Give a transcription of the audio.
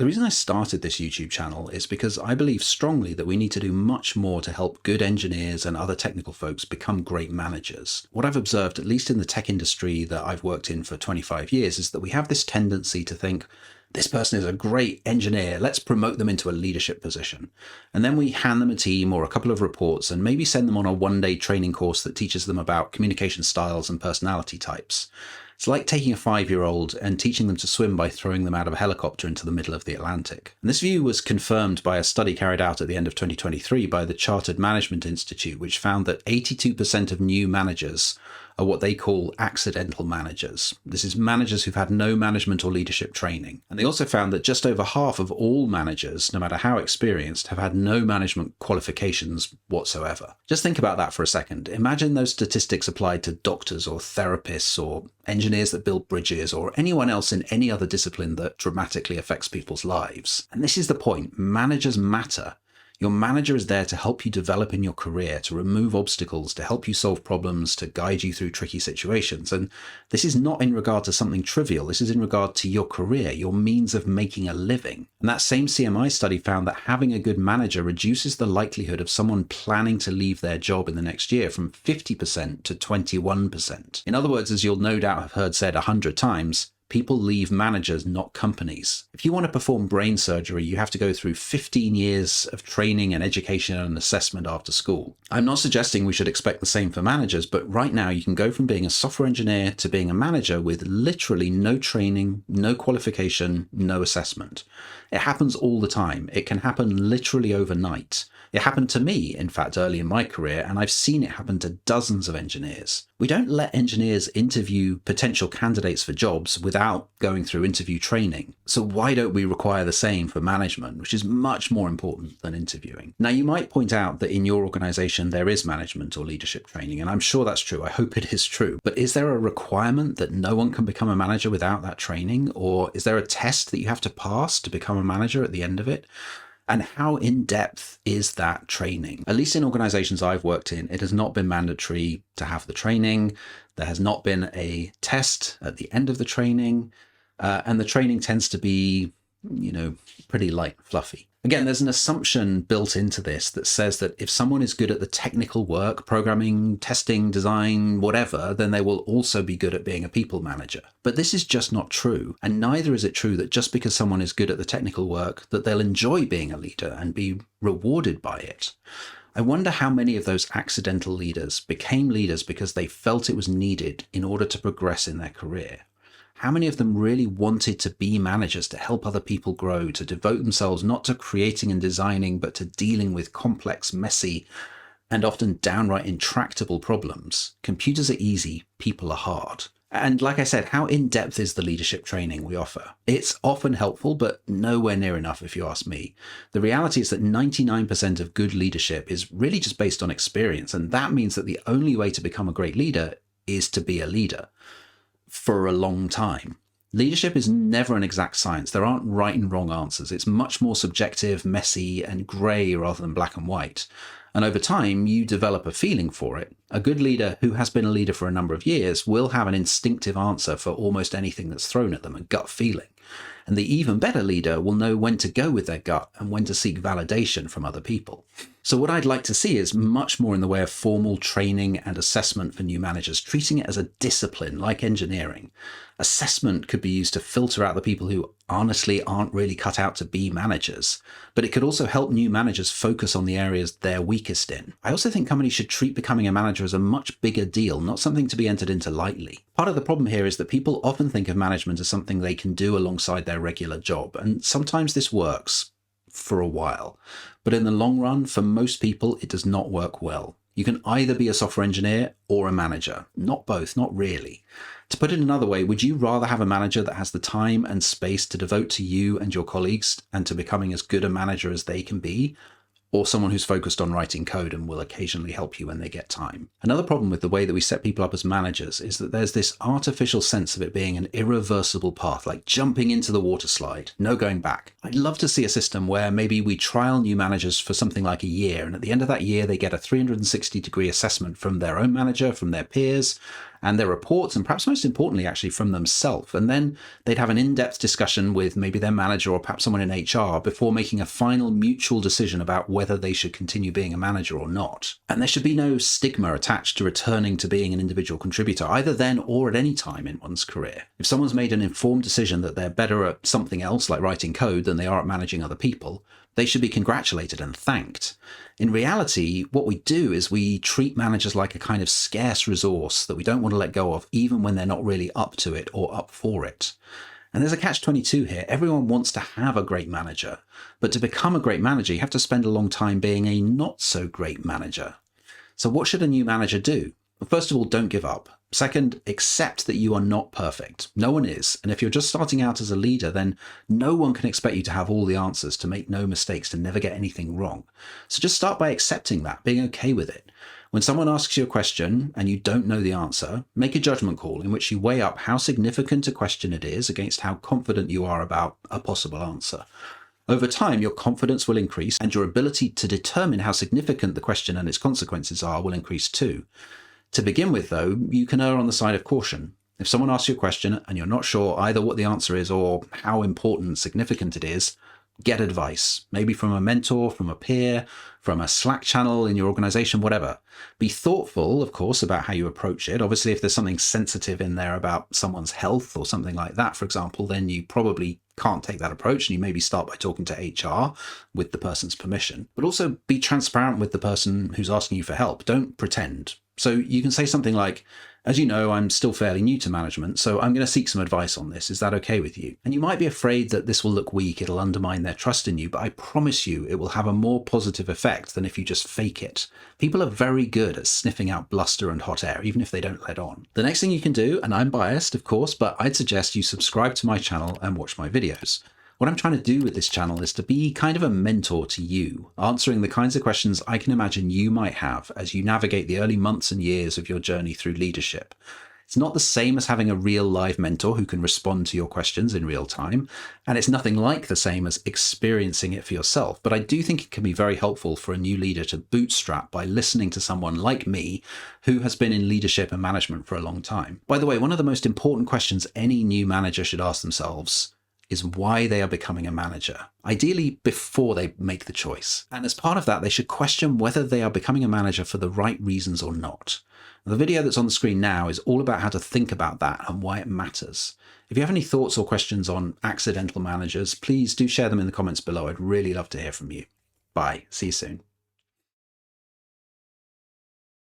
The reason I started this YouTube channel is because I believe strongly that we need to do much more to help good engineers and other technical folks become great managers. What I've observed, at least in the tech industry that I've worked in for 25 years, is that we have this tendency to think, this person is a great engineer, let's promote them into a leadership position. And then we hand them a team or a couple of reports and maybe send them on a one-day training course that teaches them about communication styles and personality types. It's like taking a 5-year-old and teaching them to swim by throwing them out of a helicopter into the middle of the Atlantic. And this view was confirmed by a study carried out at the end of 2023 by the Chartered Management Institute, which found that 82% of new managers are what they call accidental managers. This is managers who've had no management or leadership training. And they also found that just over half of all managers, no matter how experienced, have had no management qualifications whatsoever. Just think about that for a second. Imagine those statistics applied to doctors or therapists or engineers that build bridges or anyone else in any other discipline that dramatically affects people's lives. And this is the point. Managers matter. Your manager is there to help you develop in your career, to remove obstacles, to help you solve problems, to guide you through tricky situations. And this is not in regard to something trivial. This is in regard to your career, your means of making a living. And that same CMI study found that having a good manager reduces the likelihood of someone planning to leave their job in the next year from 50% to 21%. In other words, as you'll no doubt have heard said 100 times, people leave managers, not companies. If you want to perform brain surgery, you have to go through 15 years of training and education and assessment after school. I'm not suggesting we should expect the same for managers, but right now you can go from being a software engineer to being a manager with literally no training, no qualification, no assessment. It happens all the time. It can happen literally overnight. It happened to me, in fact, early in my career, and I've seen it happen to dozens of engineers. We don't let engineers interview potential candidates for jobs without going through interview training. So why don't we require the same for management, which is much more important than interviewing? Now, you might point out that in your organization there is management or leadership training, and I'm sure that's true. I hope it is true. But is there a requirement that no one can become a manager without that training? Or is there a test that you have to pass to become a manager at the end of it? And how in-depth is that training? At least in organizations I've worked in, it has not been mandatory to have the training. There has not been a test at the end of the training. And the training tends to be, pretty light and fluffy. Again, there's an assumption built into this that says that if someone is good at the technical work, programming, testing, design, whatever, then they will also be good at being a people manager. But this is just not true. And neither is it true that just because someone is good at the technical work, that they'll enjoy being a leader and be rewarded by it. I wonder how many of those accidental leaders became leaders because they felt it was needed in order to progress in their career. How many of them really wanted to be managers, to help other people grow, to devote themselves not to creating and designing, but to dealing with complex, messy, and often downright intractable problems? Computers are easy, people are hard. And like I said, how in-depth is the leadership training we offer? It's often helpful, but nowhere near enough if you ask me. The reality is that 99% of good leadership is really just based on experience, and that means that the only way to become a great leader is to be a leader for a long time. Leadership is never an exact science. There aren't right and wrong answers. It's much more subjective, messy, and grey rather than black and white. And over time, you develop a feeling for it. A good leader who has been a leader for a number of years will have an instinctive answer for almost anything that's thrown at them, a gut feeling. And the even better leader will know when to go with their gut and when to seek validation from other people. So what I'd like to see is much more in the way of formal training and assessment for new managers, treating it as a discipline like engineering. Assessment could be used to filter out the people who honestly aren't really cut out to be managers, but it could also help new managers focus on the areas they're weakest in. I also think companies should treat becoming a manager as a much bigger deal, not something to be entered into lightly. Part of the problem here is that people often think of management as something they can do alongside their regular job, and sometimes this works for a while. But in the long run, for most people, it does not work well. You can either be a software engineer or a manager. Not both, not really. To put it another way, would you rather have a manager that has the time and space to devote to you and your colleagues and to becoming as good a manager as they can be? Or someone who's focused on writing code and will occasionally help you when they get time? Another problem with the way that we set people up as managers is that there's this artificial sense of it being an irreversible path, like jumping into the water slide, no going back. I'd love to see a system where maybe we trial new managers for something like a year, and at the end of that year they get a 360-degree assessment from their own manager, from their peers, and their reports, and perhaps most importantly, actually from themselves. And then they'd have an in-depth discussion with maybe their manager or perhaps someone in HR before making a final mutual decision about whether they should continue being a manager or not. And there should be no stigma attached to returning to being an individual contributor, either then or at any time in one's career. If someone's made an informed decision that they're better at something else, like writing code, than they are at managing other people, they should be congratulated and thanked. In reality, what we do is we treat managers like a kind of scarce resource that we don't want to let go of, even when they're not really up to it or up for it. And there's a catch-22 here. Everyone wants to have a great manager, but to become a great manager, you have to spend a long time being a not-so-great manager. So what should a new manager do? Well, first of all, don't give up. Second, accept that you are not perfect. No one is. And if you're just starting out as a leader, then no one can expect you to have all the answers, to make no mistakes, to never get anything wrong. So just start by accepting that, being okay with it. When someone asks you a question and you don't know the answer, make a judgment call in which you weigh up how significant a question it is against how confident you are about a possible answer. Over time, your confidence will increase and your ability to determine how significant the question and its consequences are will increase too. To begin with, though, you can err on the side of caution. If someone asks you a question and you're not sure either what the answer is or how important and significant it is, get advice, maybe from a mentor, from a peer, from a Slack channel in your organization, whatever. Be thoughtful, of course, about how you approach it. Obviously, if there's something sensitive in there about someone's health or something like that, for example, then you probably can't take that approach, and you maybe start by talking to HR with the person's permission. But also be transparent with the person who's asking you for help. Don't pretend. So you can say something like, as you know, I'm still fairly new to management, so I'm going to seek some advice on this. Is that okay with you? And you might be afraid that this will look weak, it'll undermine their trust in you, but I promise you it will have a more positive effect than if you just fake it. People are very good at sniffing out bluster and hot air, even if they don't let on. The next thing you can do, and I'm biased, of course, but I'd suggest you subscribe to my channel and watch my videos. What I'm trying to do with this channel is to be kind of a mentor to you, answering the kinds of questions I can imagine you might have as you navigate the early months and years of your journey through leadership. It's not the same as having a real live mentor who can respond to your questions in real time, and it's nothing like the same as experiencing it for yourself, but I do think it can be very helpful for a new leader to bootstrap by listening to someone like me who has been in leadership and management for a long time. By the way, one of the most important questions any new manager should ask themselves is why they are becoming a manager, ideally before they make the choice. And as part of that, they should question whether they are becoming a manager for the right reasons or not. The video that's on the screen now is all about how to think about that and why it matters. If you have any thoughts or questions on accidental managers, please do share them in the comments below. I'd really love to hear from you. Bye. See you soon.